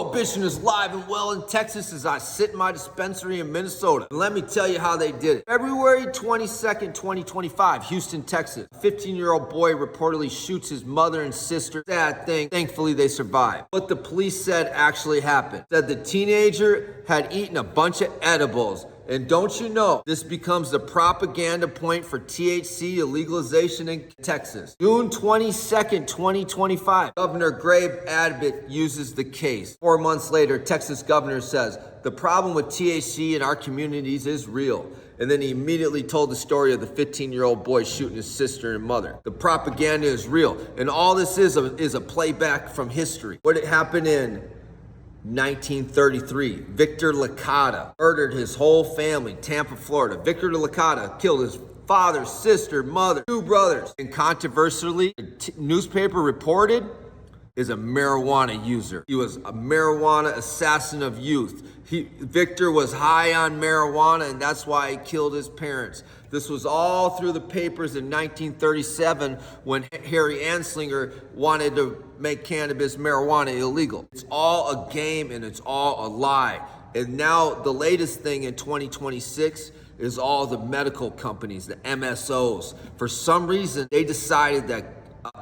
Prohibition is live and well in Texas as I sit in my dispensary in Minnesota. And let me tell you how they did it. February 22nd, 2025, Houston, Texas. A 15-year-old boy reportedly shoots his mother and sister. Sad thing. Thankfully, they survived. What the police said actually happened. Said the teenager had eaten a bunch of edibles. And don't you know, this becomes the propaganda point for THC legalization in Texas. June 22nd, 2025, Governor Greg Abbott uses the case. 4 months later, Texas governor says, the problem with THC in our communities is real. And then he immediately told the story of the 15-year-old boy shooting his sister and mother. The propaganda is real. And all this is a playback from history. What happened in 1933, Victor Licata murdered his whole family, Tampa, Florida. Victor Licata killed his father, sister, mother, 2 brothers. And controversially, the newspaper reported is a marijuana user. He was a marijuana assassin of youth. Victor was high on marijuana, and that's why he killed his parents. This was all through the papers in 1937 when Harry Anslinger wanted to make cannabis marijuana illegal. It's all a game and it's all a lie. And now the latest thing in 2026 is all the medical companies, the MSOs. For some reason, they decided that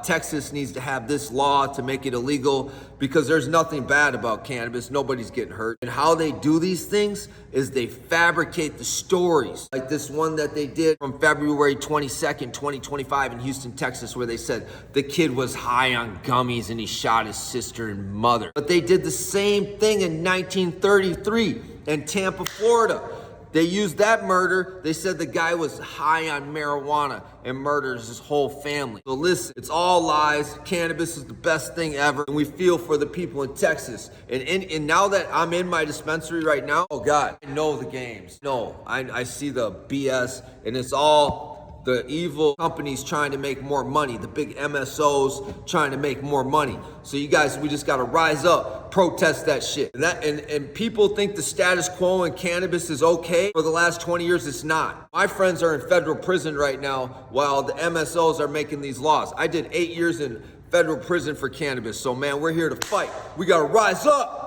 Texas needs to have this law to make it illegal because there's nothing bad about cannabis. Nobody's getting hurt. And how they do these things is they fabricate the stories. Like this one that they did from February 22nd, 2025 in Houston, Texas, where they said the kid was high on gummies and he shot his sister and mother. But they did the same thing in 1933 in Tampa, Florida. They used that murder. They said the guy was high on marijuana and murders his whole family. So listen, it's all lies. Cannabis is the best thing ever. And we feel for the people in Texas. And now that I'm in my dispensary right now, oh God, I know the games. No, I see the BS, and it's all the evil companies trying to make more money, the big MSOs trying to make more money. So you guys, we just gotta rise up, protest that shit. And people think the status quo in cannabis is okay. For the last 20 years, it's not. My friends are in federal prison right now while the MSOs are making these laws. I did 8 years in federal prison for cannabis. So man, we're here to fight. We gotta rise up.